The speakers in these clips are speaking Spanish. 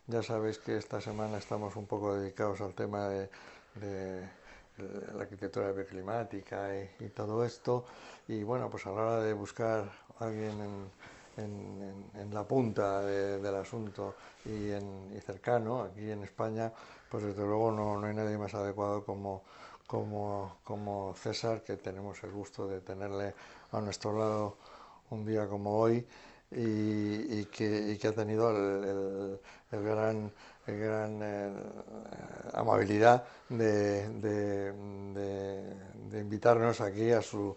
Ya sabéis que esta semana estamos un poco dedicados al tema de la arquitectura bioclimática y todo esto. Y bueno, pues a la hora de buscar a alguien en la punta del asunto y cercano, aquí en España, pues desde luego no hay nadie más adecuado como César, que tenemos el gusto de tenerle a nuestro lado un día como hoy y que ha tenido el gran, amabilidad de invitarnos aquí a su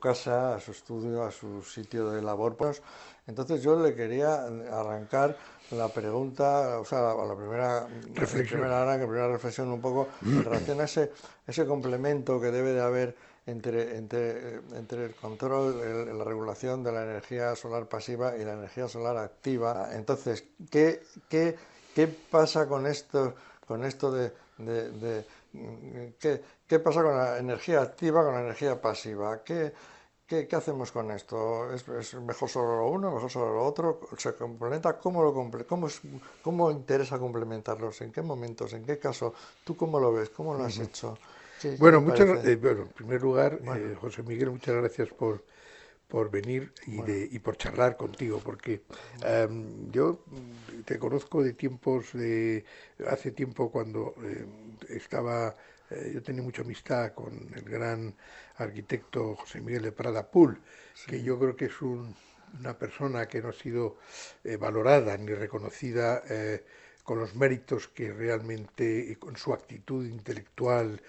casa, a su estudio, a su sitio de labor. Pues, entonces yo le quería arrancar la pregunta, o sea, la primera, el Reflexión. primer arranque, la primera reflexión un poco en relación a ese complemento que debe de haber entre el control, la regulación de la energía solar pasiva y la energía solar activa. Entonces, ¿qué pasa con esto ¿qué pasa con la energía activa, con la energía pasiva? ¿Qué hacemos con esto? ¿Es mejor solo lo uno, mejor solo lo otro? ¿Se complementa? ¿Cómo interesa complementarlos? ¿En qué momentos? ¿En qué caso? ¿Tú cómo lo ves? ¿Cómo lo has hecho? ¿Qué te Bueno, parece? bueno, en primer lugar, Bueno, José Miguel, muchas gracias por venir bueno, y por charlar contigo, porque yo te conozco de tiempos hace tiempo cuando yo tenía mucha amistad con el gran arquitecto José Miguel de Prada Pool, sí, que yo creo que es una persona que no ha sido valorada ni reconocida con los méritos que realmente, con su actitud intelectual,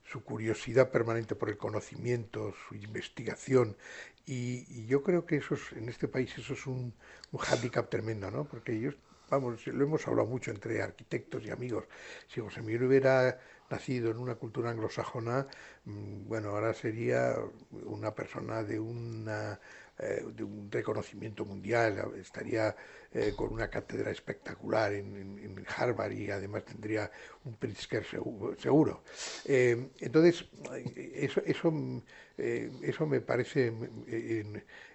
su curiosidad permanente por el conocimiento, su investigación. Y yo creo que en este país eso es un hándicap tremendo, ¿no? Porque ellos, vamos, lo hemos hablado mucho entre arquitectos y amigos. Si José Miguel hubiera nacido en una cultura anglosajona, bueno, ahora sería una persona de un reconocimiento mundial, estaría con una cátedra espectacular en Harvard y además tendría un Pritzker seguro. Entonces, eso me parece,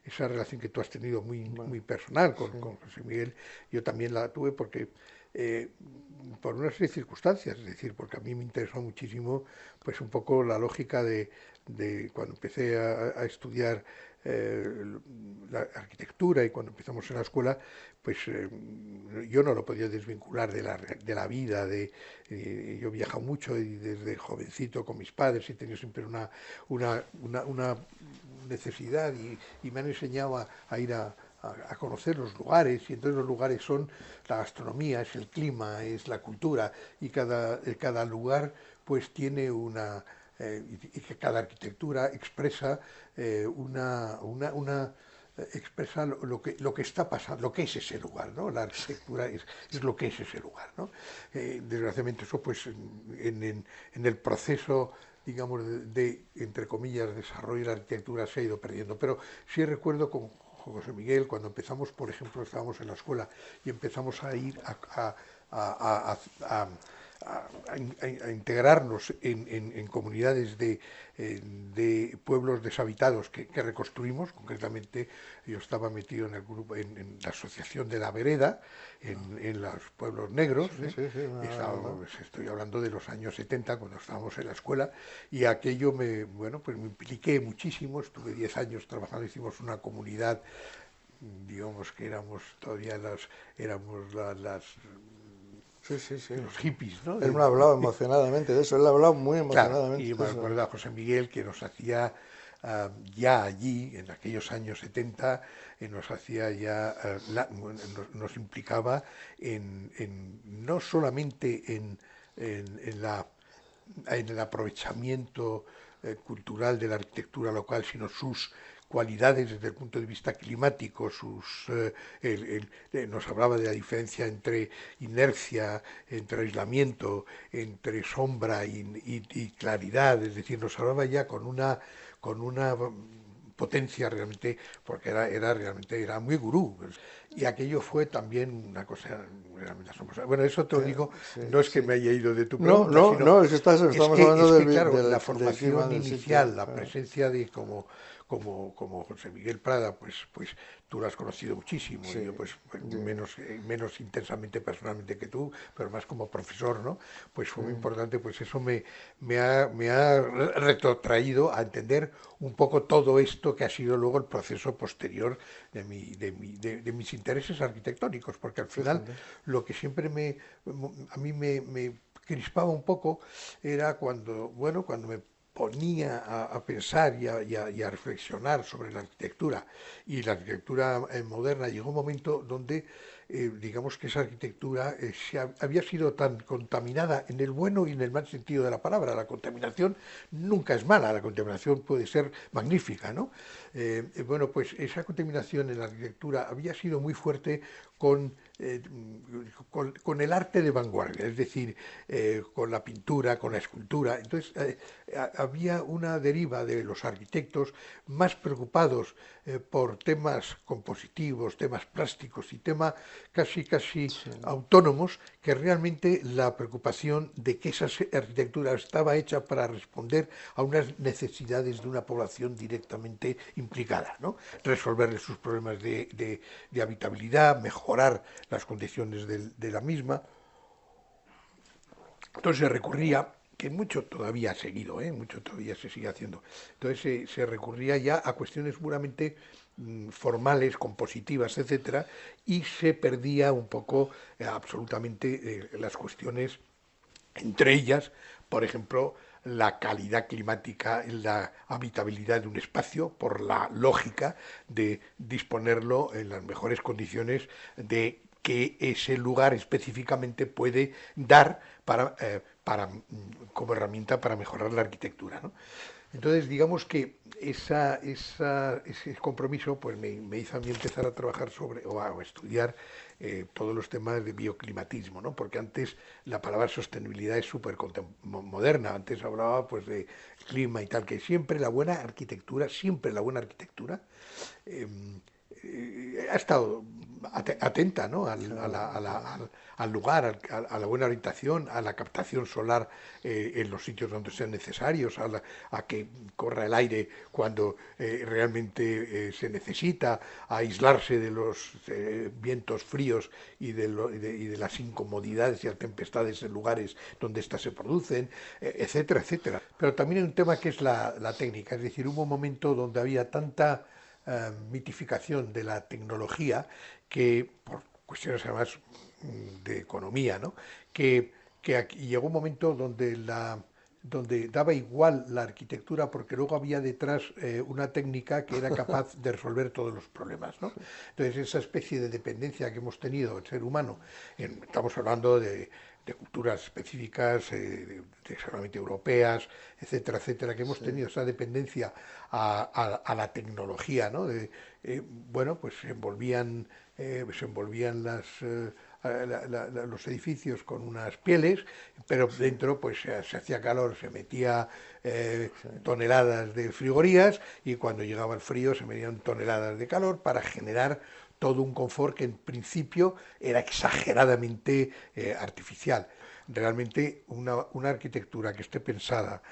esa relación que tú has tenido bueno, muy personal sí, con José Miguel, yo también la tuve porque eh, por una serie de circunstancias, es decir, porque a mí me interesó muchísimo pues un poco la lógica de cuando empecé a estudiar la arquitectura y cuando empezamos en la escuela, pues yo no lo podía desvincular de la vida, yo he viajado mucho y desde jovencito con mis padres he tenido siempre una necesidad y me han enseñado a ir a conocer los lugares y entonces los lugares son la gastronomía, es el clima, es la cultura y cada lugar pues tiene y que cada arquitectura expresa expresa lo que está pasando, lo que es ese lugar, ¿no? La arquitectura es lo que es ese lugar, ¿no? Desgraciadamente eso pues en el proceso digamos entre comillas desarrollo de la arquitectura se ha ido perdiendo, pero sí recuerdo con José Miguel cuando empezamos, por ejemplo, estábamos en la escuela y empezamos a ir a, a, a, a integrarnos en comunidades de pueblos deshabitados que reconstruimos. Concretamente, yo estaba metido en el grupo, la asociación de la vereda, en los pueblos negros. sí, sí, sí, Estoy hablando de los años 70, cuando estábamos en la escuela, y aquello bueno, pues me impliqué muchísimo. Estuve 10 años trabajando, hicimos una comunidad, digamos que éramos sí, sí, sí. los hippies, ¿no? Él me ha hablado emocionadamente de eso, él ha hablado muy Claro, emocionadamente y de me eso. acuerdo a José Miguel que nos hacía ya allí, en aquellos años 70, nos hacía ya, nos implicaba no solamente en el aprovechamiento cultural de la arquitectura local, sino sus cualidades desde el punto de vista climático, nos hablaba de la diferencia entre inercia, entre aislamiento, entre sombra y claridad, es decir, nos hablaba ya con una potencia realmente, porque era muy gurú. Y aquello fue también una cosa realmente asombrosa. Bueno, eso te lo digo, Sí, no es que sí. me haya ido de tu No, pregunta, no, sino no, estamos es hablando que claro, la del clima formación del sitio. inicial, la presencia de, como José Miguel Prada, pues tú lo has conocido muchísimo, Sí, y yo pues sí, menos intensamente personalmente que tú, pero más como profesor, ¿no? Pues sí, fue muy importante, pues eso me ha retrotraído a entender un poco todo esto que ha sido luego el proceso posterior de mis intereses arquitectónicos, porque al final fíjate. lo que siempre a mí me crispaba un poco era cuando, bueno, cuando me ponía a pensar y a reflexionar sobre la arquitectura y la arquitectura moderna, llegó un momento donde digamos que esa arquitectura había sido tan contaminada en el bueno y en el mal sentido de la palabra. La contaminación nunca es mala, la contaminación puede ser magnífica, ¿no? Bueno, pues esa contaminación en la arquitectura había sido muy fuerte con, eh, con el arte de vanguardia, es decir, con la pintura, con la escultura. Entonces, había una deriva de los arquitectos más preocupados por temas compositivos, temas plásticos y temas casi Sí, autónomos, que realmente la preocupación de que esa arquitectura estaba hecha para responder a unas necesidades de una población directamente implicada, ¿no? Resolverle sus problemas de habitabilidad, mejorar las condiciones de la misma. Entonces se recurría, que mucho todavía ha seguido, mucho todavía se sigue haciendo, entonces se recurría ya a cuestiones puramente formales, compositivas, etcétera, y se perdía un poco absolutamente las cuestiones, entre ellas, por ejemplo, la calidad climática, la habitabilidad de un espacio, por la lógica de disponerlo en las mejores condiciones de que ese lugar específicamente puede dar como herramienta para mejorar la arquitectura, ¿no? Entonces, digamos que ese compromiso pues me hizo a mí empezar a trabajar o a estudiar todos los temas de bioclimatismo, ¿no? Porque antes la palabra sostenibilidad es súper moderna, antes hablaba pues de clima y tal, que siempre la buena arquitectura, eh, ha estado atenta, ¿no? claro, claro. Al lugar, a la buena orientación, a la captación solar en los sitios donde sean necesarios, a que corra el aire cuando realmente se necesita, a aislarse de los vientos fríos y de las incomodidades y las tempestades en lugares donde éstas se producen, etcétera, etcétera. Pero también hay un tema que es la técnica, es decir, hubo un momento donde había tanta mitificación de la tecnología que, por cuestiones además de economía, ¿no? que aquí llegó un momento donde daba igual la arquitectura porque luego había detrás una técnica que era capaz de resolver todos los problemas, ¿no? Entonces esa especie de dependencia que hemos tenido el ser humano, estamos hablando de culturas específicas, solamente europeas, etcétera, etcétera, que hemos Sí, tenido esa dependencia a la tecnología, ¿no? Bueno, pues se envolvían los edificios con unas pieles, pero sí, dentro pues se hacía calor, se metía sí, toneladas de frigorías y cuando llegaba el frío se metían toneladas de calor para generar todo un confort que en principio era exageradamente artificial. Realmente una arquitectura que esté pensada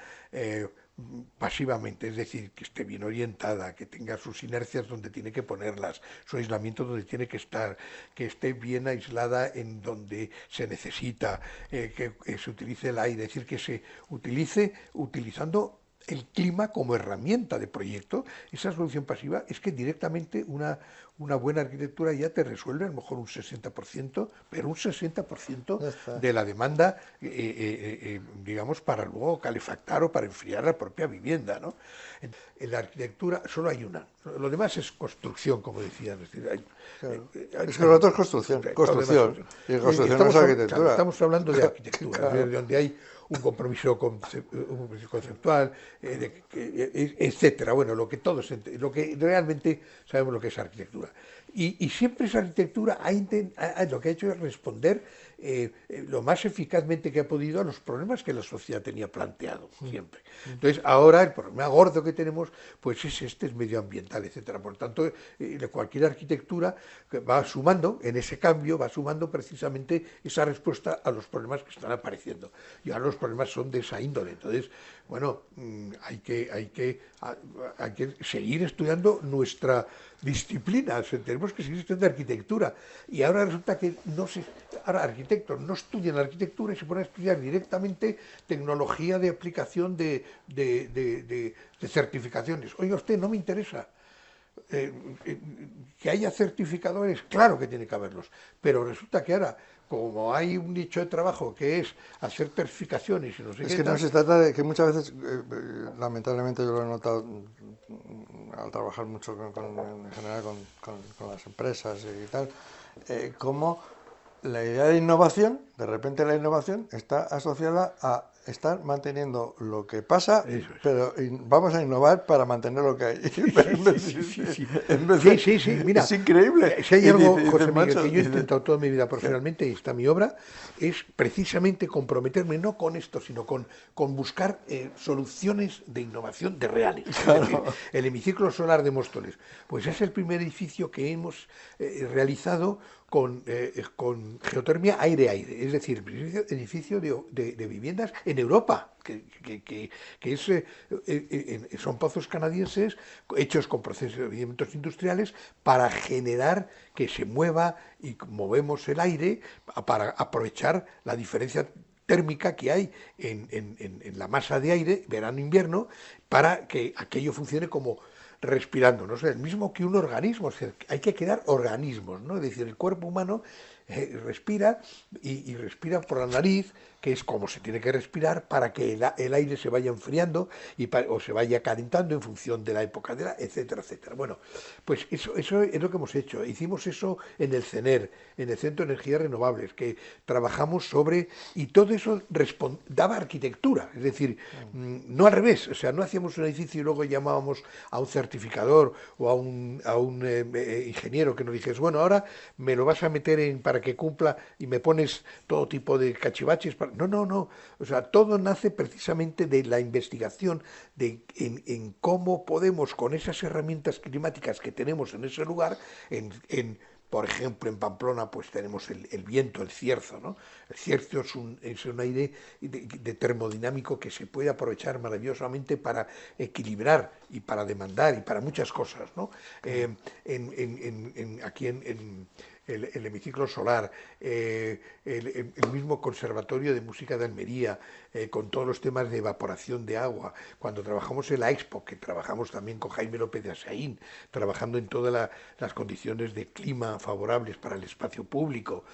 pasivamente, es decir, que esté bien orientada, que tenga sus inercias donde tiene que ponerlas, su aislamiento donde tiene que estar, que esté bien aislada en donde se necesita, que se utilice el aire, es decir, que se utilice utilizando el clima como herramienta de proyecto. Esa solución pasiva es que directamente una buena arquitectura ya te resuelve a lo mejor un 60%, pero un 60% ya está. de la demanda, digamos, para luego calefactar o para enfriar la propia vivienda, ¿no? En la arquitectura solo hay una, lo demás es construcción, como decían. Es decir, Claro. Es que lo otro es construcción, todo lo demás es construcción. construcción. Y Y construcción no es claro, arquitectura. estamos hablando de arquitectura, es Claro, decir, donde hay un compromiso conceptual, etcétera. Bueno, lo que realmente sabemos lo que es arquitectura. Y siempre esa arquitectura lo que ha hecho es responder lo más eficazmente que ha podido a los problemas que la sociedad tenía planteado siempre. Entonces, ahora el problema gordo que tenemos, pues es medioambiental, etcétera. Por tanto, cualquier arquitectura que va sumando, en ese cambio, va sumando precisamente esa respuesta a los problemas que están apareciendo. Y ahora los problemas son de esa índole. Entonces, bueno, hay que seguir estudiando nuestra disciplina, o sea, tenemos que seguir estudiando arquitectura. Y ahora resulta que ahora arquitectos no estudian arquitectura y se ponen a estudiar directamente tecnología de aplicación de certificaciones. Oiga, usted, no me interesa. Que haya certificadores, claro que tiene que haberlos, pero resulta que ahora, como hay un nicho de trabajo que es hacer certificaciones y no sé es qué que tal, no se trata de que muchas veces, lamentablemente yo lo he notado al trabajar mucho en general con las empresas y tal, como la idea de innovación, de repente la innovación está asociada a estar manteniendo lo que pasa, eso es. pero vamos a innovar para mantener lo que hay. Sí, mira, Es increíble. si hay Y algo, dice, José Miguel, macho, que yo he dice, intentado toda mi vida profesionalmente, y está mi obra, es precisamente comprometerme no con esto, sino con buscar soluciones de innovación de reales. Es decir, el hemiciclo solar de Móstoles, pues es el primer edificio que hemos realizado con geotermia aire-aire, es decir, el edificio de viviendas en Europa, que son pozos canadienses hechos con procedimientos industriales para generar que se mueva y movemos el aire para aprovechar la diferencia térmica que hay en la masa de aire, verano-invierno, para que aquello funcione como respirando, ¿no? O sea, el mismo que un organismo, o sea, hay que crear organismos, ¿no? Es decir, el cuerpo humano respira y respira por la nariz, que es como se tiene que respirar para que el aire se vaya enfriando o se vaya calentando en función de la época de etcétera, etcétera. Bueno, pues eso es lo que hemos hecho. Hicimos eso en el CENER, en el Centro de Energías Renovables, que trabajamos sobre, y todo eso daba arquitectura, es decir, no al revés, o sea, no hacíamos un edificio y luego llamábamos a un certificador o a un ingeniero que nos dijese, bueno, ahora me lo vas a meter para que cumpla y me pones todo tipo de cachivaches. No. O sea, todo nace precisamente de la investigación en cómo podemos, con esas herramientas climáticas que tenemos en ese lugar, por ejemplo, en Pamplona pues tenemos el viento, el cierzo, ¿no? El cierzo es un aire de termodinámico que se puede aprovechar maravillosamente para equilibrar y para demandar y para muchas cosas, ¿no? Aquí en el hemiciclo solar, el mismo Conservatorio de Música de Almería, con todos los temas de evaporación de agua, cuando trabajamos en la Expo, que trabajamos también con Jaime López de Asaín, trabajando en todas las condiciones de clima favorables para el espacio público,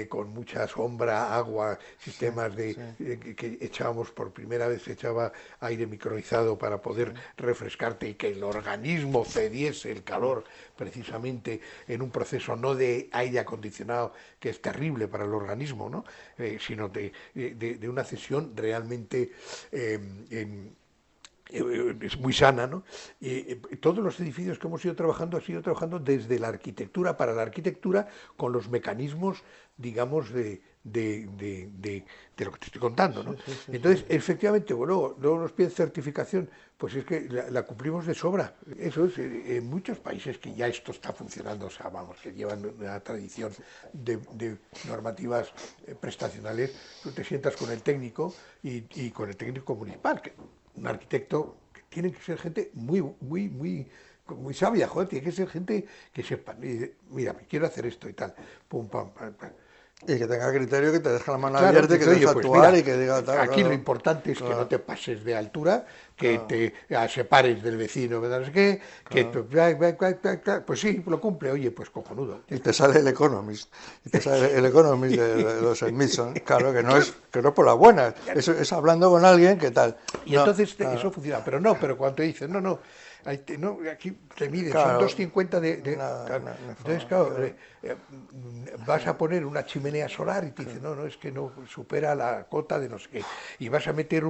con mucha sombra, agua, sistemas que echábamos por primera vez, se echaba aire micronizado para poder refrescarte y que el organismo cediese el calor precisamente en un proceso no de aire acondicionado, que es terrible para el organismo, ¿no? Sino de una cesión realmente es muy sana, ¿no? Todos los edificios que hemos ido trabajando, ha sido trabajando desde la arquitectura para la arquitectura con los mecanismos, digamos, de lo que te estoy contando, ¿no? Entonces, efectivamente, luego nos piden certificación, pues es que la cumplimos de sobra. Eso es, en muchos países que ya esto está funcionando, o sea, vamos, que llevan una tradición de normativas prestacionales, tú te sientas con el técnico y con el técnico municipal, que un arquitecto, que tiene que ser gente muy sabia, joder, tiene que ser gente que sepa, mira, quiero hacer esto y tal, pum, pam, pam, pam. Y que tenga criterio, que te deje la mano Claro, abierta y que dice, te oye, deje pues actuar mira, y que diga tal. aquí Claro, lo importante es que no claro, te pases de altura, que claro, te separes del vecino, no sé qué, claro. pues sí, lo cumple, oye, pues cojonudo. Y te sale el Economist, y te sale el Economist de los Smithson, claro, que no es por la buena, es hablando con alguien que tal. Y No, entonces claro, eso funciona, pero cuando te dicen, no, aquí te miden, son claro, 2,50 nada, tal. no hay Entonces, forma, claro, claro. vas a poner una chimenea solar y te dicen, no, es que no supera la cota de no sé qué. Y vas a meter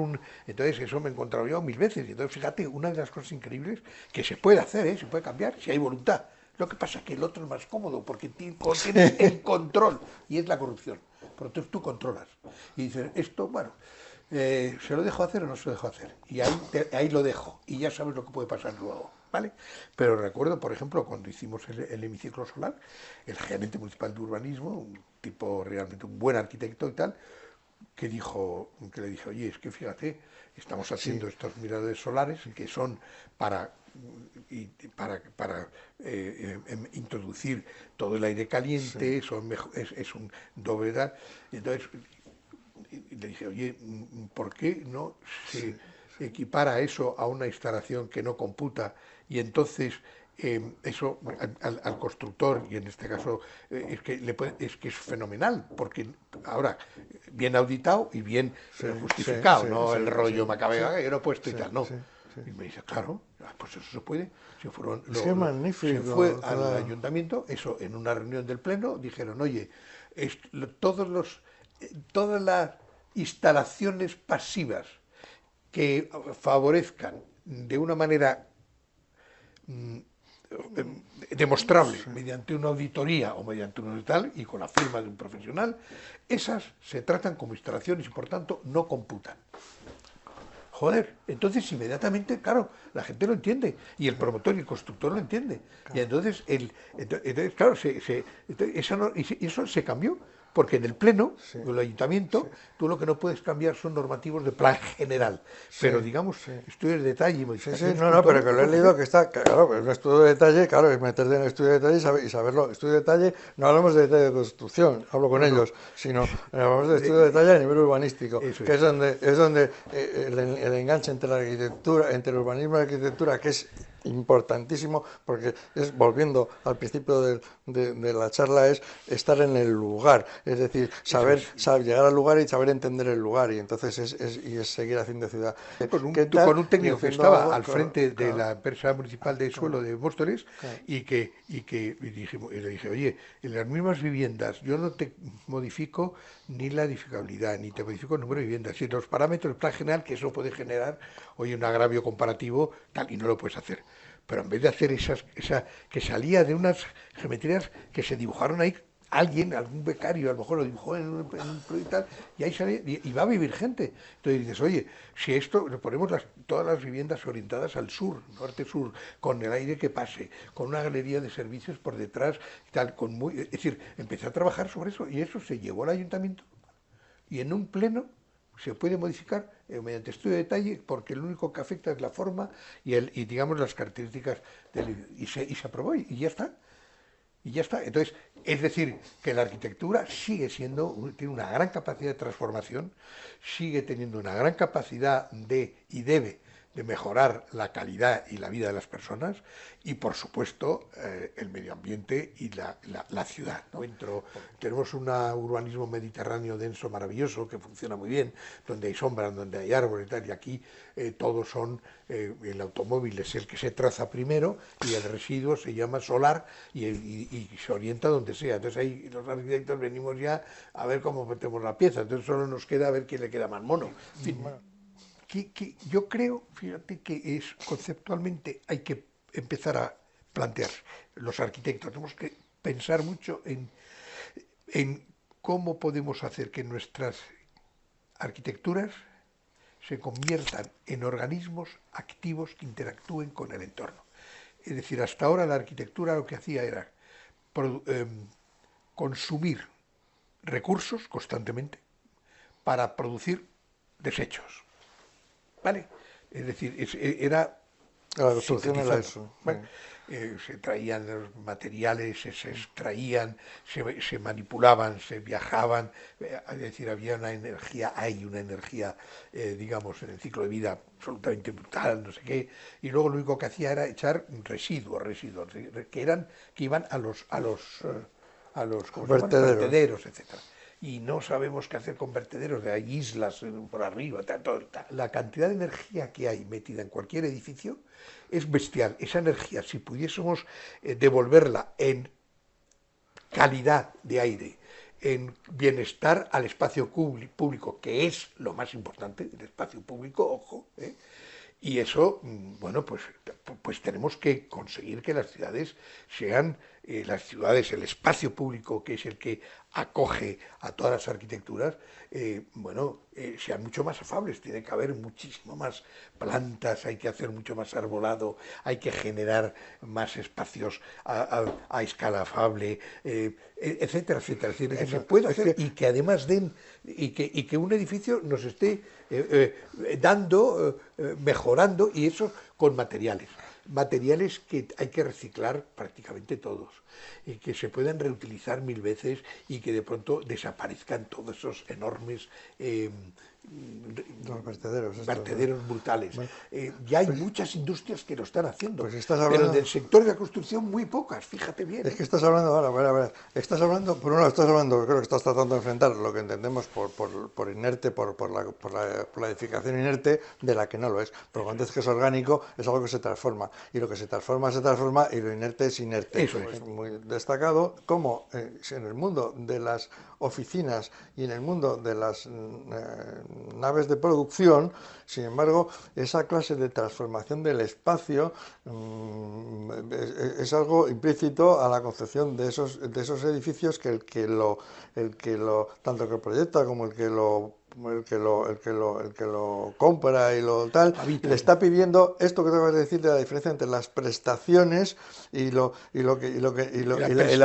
entonces eso me he encontrado yo 1000 veces. Y entonces, fíjate, una de las cosas increíbles que se puede hacer, se puede cambiar, si hay voluntad. Lo que pasa es que el otro es más cómodo porque tienes el control y es la corrupción. Por lo tanto, tú controlas. Y dices, esto, bueno, ¿se lo dejo hacer o no se lo dejo hacer? Y ahí lo dejo, y ya sabes lo que puede pasar luego, ¿vale? Pero recuerdo, por ejemplo, cuando hicimos el hemiciclo solar, el gerente municipal de urbanismo, un tipo realmente un buen arquitecto y tal, que le dije, oye, es que fíjate, estamos Sí, haciendo estos miradores solares que son para, introducir todo el aire sí, caliente, es un doble edad. Entonces, y le dije, oye, ¿por qué no sí, se equipara eso a una instalación que no computa y entonces eso al constructor, y en este caso es que es fenomenal, porque ahora bien auditado y bien sí, sí, justificado, sí, no sí, el sí, rollo sí, macabeo que yo no he puesto y sí, tal, no. sí, sí. Y me dice, claro, pues eso se puede. Es que es Se fue magnífico, al claro. ayuntamiento, eso en una reunión del pleno, dijeron, oye, todas las instalaciones pasivas que favorezcan de una manera mm, demostrable Sí. mediante una auditoría o mediante un tal y con la firma de un profesional, esas se tratan como instalaciones y por tanto no computan. Joder, entonces inmediatamente, claro, la gente lo entiende y el promotor y el constructor lo entiende. Y entonces, claro, eso se cambió, porque en el Pleno, Sí, el sí, Ayuntamiento, tú lo que no puedes cambiar son normativos de plan general, sí, pero digamos, sí. estudios de detalle y Sí, sí, modificaciones no, pero puntuales, que lo lo he puedes leído hacer. que está, claro, pues un estudio de detalle, claro, es meterte en el estudio de detalle y saberlo. Estudio de detalle, no hablamos de detalle de construcción, hablo con No, no, ellos, sino hablamos de de- estudio de detalle a nivel urbanístico, eso que es. es donde el enganche entre la arquitectura, entre el urbanismo y la arquitectura, que es importantísimo, porque es, volviendo al principio de la charla, es estar en el lugar, es decir, Eso es. saber llegar al lugar y saber entender el lugar, y entonces y es seguir haciendo ciudad. ¿Qué tal? Con un Y técnico que haciendo estaba algo, al claro, frente de claro, la empresa municipal de claro, suelo de Móstoles claro. y le dije, oye, en las mismas viviendas yo no te modifico ni la edificabilidad, ni te modifico el número de viviendas, sino los parámetros del plan general, que eso puede generar, oye, un agravio comparativo, tal, y no lo puedes hacer. Pero en vez de hacer esa que salía de unas geometrías que se dibujaron ahí, alguien, algún becario, a lo mejor lo dibujó en un proyecto y tal, y ahí sale, y va a vivir gente. Entonces dices, oye, si esto, le ponemos todas las viviendas orientadas al sur, norte-sur, con el aire que pase, con una galería de servicios por detrás, y tal, es decir, empecé a trabajar sobre eso, y eso se llevó al ayuntamiento, y en un pleno se puede modificar mediante estudio de detalle, porque lo único que afecta es la forma y digamos, las características y se aprobó, y ya está. Y ya está. Entonces, es decir, que la arquitectura sigue siendo, tiene una gran capacidad de transformación, sigue teniendo una gran capacidad y debe de mejorar la calidad y la vida de las personas y, por supuesto, el medio ambiente y la ciudad, ¿no? Tenemos un urbanismo mediterráneo denso, maravilloso, que funciona muy bien, donde hay sombras, donde hay árboles y tal, y aquí todos son, el automóvil es el que se traza primero y el residuo se llama solar y se orienta donde sea. Entonces ahí los arquitectos venimos ya a ver cómo metemos la pieza, entonces solo nos queda a ver quién le queda más mono. En fin, Bueno, yo creo, fíjate que es conceptualmente hay que empezar a plantear los arquitectos, tenemos que pensar mucho en cómo podemos hacer que nuestras arquitecturas se conviertan en organismos activos que interactúen con el entorno. Es decir, hasta ahora la arquitectura lo que hacía era consumir recursos constantemente para producir desechos. ¿Vale? Es decir, era la construcción era sintetizando. eso. Sí. ¿Vale? Se traían los materiales, se extraían, se manipulaban, se viajaban, es decir, había una energía, hay una energía, digamos, en el ciclo de vida absolutamente brutal, no sé qué, y luego lo único que hacía era echar residuos, que iban ¿cómo se llaman? Vertederos. Vertederos, etcétera. Y no sabemos qué hacer con vertederos, de hay islas por arriba, tal. La cantidad de energía que hay metida en cualquier edificio es bestial. Esa energía, si pudiésemos devolverla en calidad de aire, en bienestar al espacio público, que es lo más importante, el espacio público, ojo, y eso, bueno, pues tenemos que conseguir que las ciudades sean las ciudades, el espacio público, que es el que acoge a todas las arquitecturas, sean mucho más afables. Tiene que haber muchísimo más plantas, hay que hacer mucho más arbolado, hay que generar más espacios a escala afable, etcétera, etcétera. Es decir, que se puede hacer y que además y que un edificio nos esté mejorando, y eso con materiales que hay que reciclar prácticamente todos, y que se pueden reutilizar 1000 veces, y que de pronto desaparezcan todos esos enormes los vertederos, vertederos brutales. Bueno, ya hay muchas industrias que lo están haciendo, pues estás hablando, pero del sector de la construcción muy pocas, fíjate bien. Es que estás hablando, ahora, estás hablando, por un lado estás hablando, creo que estás tratando de enfrentar lo que entendemos por inerte, por la edificación inerte, de la que no lo es. Pero cuando es que es orgánico, es algo que se transforma, y lo que se transforma, y lo inerte es inerte. Eso es. Es muy destacado como en el mundo de las oficinas y en el mundo de las naves de producción, sin embargo, esa clase de transformación del espacio es algo implícito a la concepción de esos edificios, que tanto que lo proyecta como el que lo compra y lo tal, Habita. le está pidiendo esto que te acabas de decir, de la diferencia entre las prestaciones y la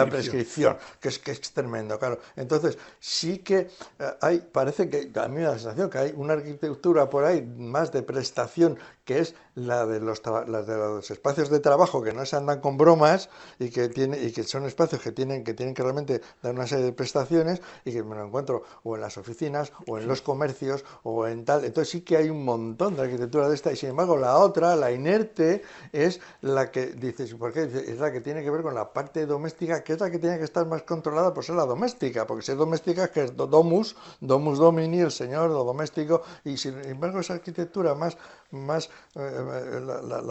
prescripción, que es tremendo, claro. Entonces, sí que parece que a mí me da la sensación que hay una arquitectura por ahí más de prestación, que es la de los espacios de trabajo, que no se andan con bromas, y que son espacios que tienen que realmente dar una serie de prestaciones, y que me lo encuentro o en las oficinas o en los comercios o en tal. Entonces sí que hay un montón de arquitectura de esta, y sin embargo la otra, la inerte, es la que dices, ¿por qué? Es la que tiene que ver con la parte doméstica, que es la que tiene que estar más controlada por ser la doméstica, porque si es doméstica es que es domus domini, el señor, lo doméstico, y sin embargo esa arquitectura la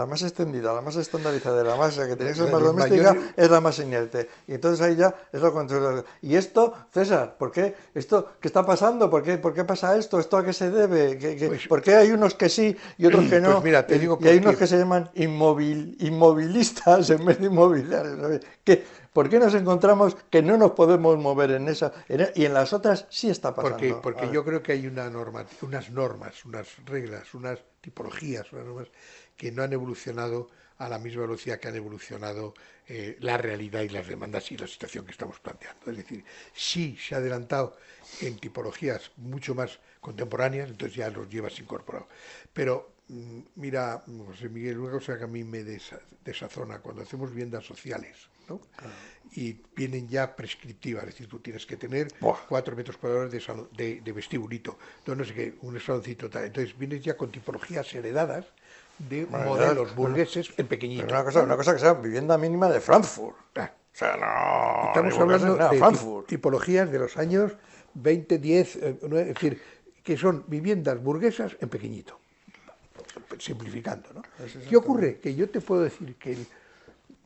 más extendida, la más estandarizada, la que tiene que ser más doméstica, es la más inerte. Y entonces ahí ya es lo contrario. Y esto, César, ¿por qué? ¿Esto qué está pasando? ¿Por qué pasa esto? ¿Esto a qué se debe? ¿Por qué hay unos que sí y otros que no? Pues mira, te digo y hay unos que se llaman inmovilistas en vez de inmobiliarios. ¿Por qué nos encontramos que no nos podemos mover en esa y en las otras sí está pasando? Porque yo creo que hay unas normas, unas reglas, unas tipologías, unas normas que no han evolucionado a la misma velocidad que han evolucionado la realidad y las demandas y la situación que estamos planteando. Es decir, sí se ha adelantado en tipologías mucho más contemporáneas, entonces ya los llevas incorporados. Pero mira, José Miguel, una cosa que a mí me desazona cuando hacemos viviendas sociales, ¿no? Claro. Y vienen ya prescriptivas, es decir, tú tienes que tener 4 metros cuadrados de vestibulito, no sé qué, un saloncito tal. Entonces vienes ya con tipologías heredadas de modelos burgueses en pequeñito. Pero una cosa que sea vivienda mínima de Frankfurt. O sea, no. Estamos hablando de tipologías de los años 20, 10, es decir, que son viviendas burguesas en pequeñito, simplificando, ¿no? ¿Qué ocurre? Que yo te puedo decir que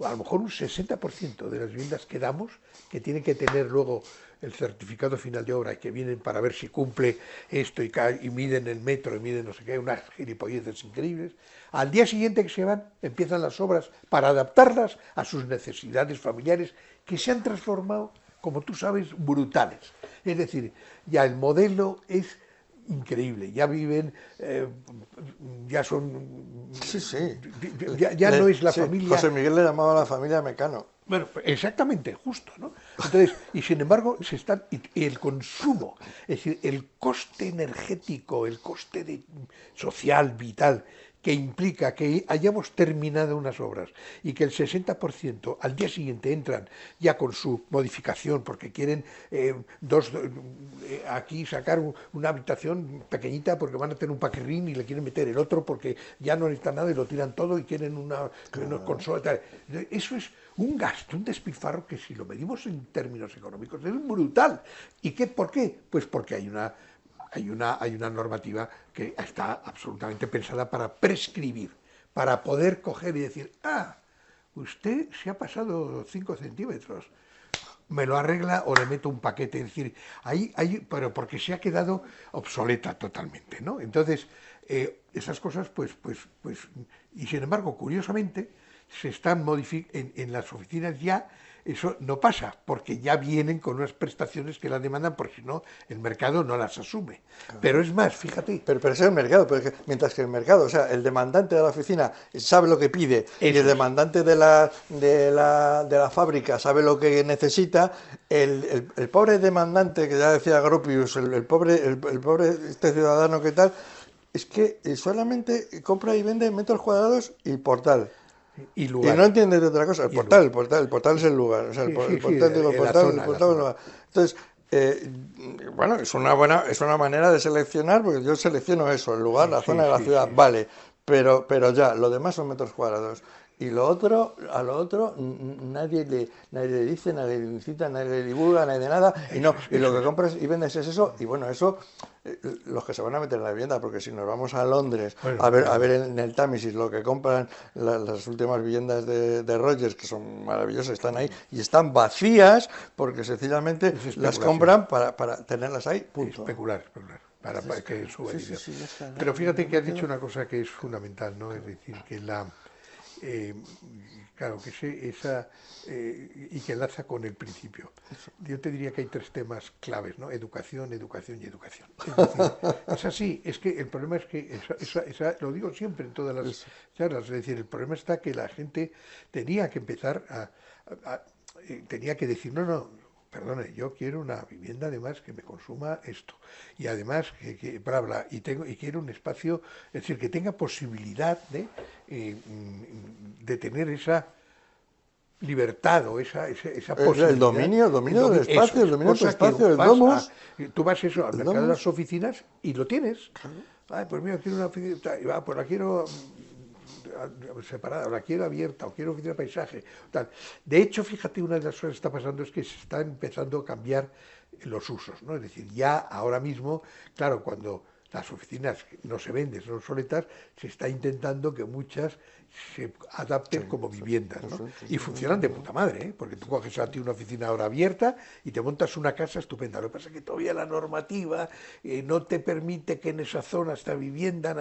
a lo mejor un 60% de las viviendas que damos, que tienen que tener luego el certificado final de obra, y que vienen para ver si cumple esto, y miden el metro, y miden no sé qué, unas gilipolleces increíbles, al día siguiente que se van, empiezan las obras para adaptarlas a sus necesidades familiares, que se han transformado, como tú sabes, brutales. Es decir, ya el modelo es increíble, ya viven, ya son... Sí. Ya no es la familia... José Miguel le llamaba a la familia Mecano. Bueno, exactamente, justo, ¿no? Entonces, y sin embargo, y el consumo, es decir, el coste energético, el coste social, vital, que implica que hayamos terminado unas obras y que el 60% al día siguiente entran ya con su modificación, porque quieren aquí sacar una habitación pequeñita porque van a tener un paquirrín, y le quieren meter el otro porque ya no necesitan nada y lo tiran todo y quieren una consola y tal. Eso es un gasto, un despilfarro que, si lo medimos en términos económicos, es brutal. ¿Y por qué? Pues porque hay una normativa que está absolutamente pensada para prescribir, para poder coger y decir, usted se ha pasado 5 centímetros, me lo arregla o le meto un paquete. Es decir, pero porque se ha quedado obsoleta totalmente, ¿no? Entonces, esas cosas, y sin embargo, curiosamente, se están en las oficinas ya eso no pasa, porque ya vienen con unas prestaciones que las demandan, porque si no, el mercado no las asume. Claro. Pero es más, fíjate. Pero es el mercado, porque mientras que el mercado, o sea, el demandante de la oficina sabe lo que pide eso y el demandante de la fábrica sabe lo que necesita, el pobre demandante, que ya decía Gropius, el pobre este ciudadano que tal, es que solamente compra y vende metros cuadrados y portal. Y no entiendes de otra cosa. El portal es el lugar. O sea, el portal es el lugar. Entonces, bueno, es una manera de seleccionar, porque yo selecciono eso, el lugar, la zona de la ciudad, vale, pero ya, lo demás son metros cuadrados. Y a lo otro nadie le dice, nadie le incita, nadie le divulga, nadie de nada, y lo que compras y vendes es eso, y bueno, eso, los que se van a meter en la vivienda, porque si nos vamos a Londres a ver en el Támesis lo que compran las últimas viviendas de Rogers, que son maravillosas, están ahí, y están vacías, porque sencillamente las compran para tenerlas ahí, punto. Especular. Para que suba el dinero. Pero fíjate que has dicho una cosa que es fundamental, ¿no? Es decir, que claro, que y que enlaza con el principio. Yo te diría que hay 3 temas claves, ¿no? Educación, educación y educación. Es decir, es así, es que el problema es que, lo digo siempre en todas las charlas, es decir, el problema está que la gente tenía que empezar tenía que decir, no, perdone, yo quiero una vivienda además que me consuma esto. Y además, bla, bla, y quiero un espacio, es decir, que tenga posibilidad de tener esa libertad o esa posibilidad. El dominio del espacio, el dominio del espacio, el domus. Tú vas al mercado de las oficinas y lo tienes. Claro. Ay, pues mira, quiero una oficina, pues la quiero separada, o la quiero abierta, o quiero oficina de paisaje, tal. De hecho, fíjate, una de las cosas que está pasando es que se está empezando a cambiar los usos, ¿no? Es decir, ya ahora mismo, claro, cuando las oficinas no se venden, son soletas, se está intentando que muchas se adapten como viviendas, ¿no? Y funcionan de puta madre, ¿eh? Porque tú coges a ti una oficina ahora abierta y te montas una casa estupenda. Lo que pasa es que todavía la normativa no te permite que en esa zona esta vivienda,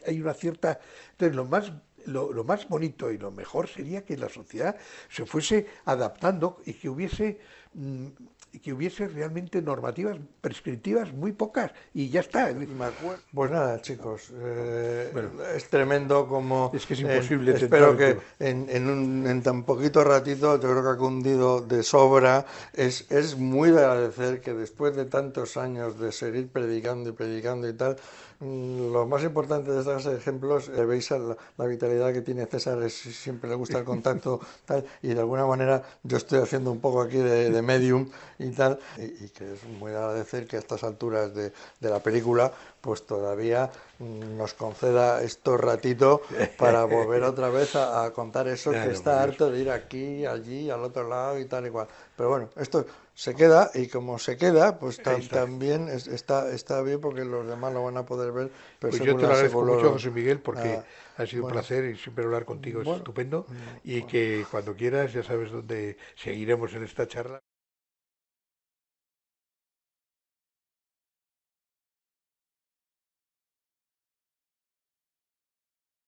hay una cierta... Entonces, lo más bonito y lo mejor sería que la sociedad se fuese adaptando y que hubiese realmente normativas prescriptivas muy pocas y ya está. Pues nada, chicos, es tremendo como... Es que es imposible. Espero que en tan poquito ratito, yo creo que ha cundido de sobra. Es muy de agradecer que después de tantos años de seguir predicando y tal, lo más importante de estos ejemplos, veis la vitalidad que tiene César, siempre le gusta el contacto, tal, y de alguna manera yo estoy haciendo un poco aquí de medium y tal, y que es muy de agradecer que a estas alturas de la película pues todavía nos conceda estos ratitos para volver otra vez a contar eso, que está harto de ir aquí, allí, al otro lado y tal y cual. Pero bueno, esto se queda, y como se queda, pues también está bien, porque los demás lo van a poder ver. Pero pues yo te lo agradezco mucho, José Miguel, porque ha sido un placer, y siempre hablar contigo es estupendo, y que cuando quieras ya sabes dónde seguiremos en esta charla.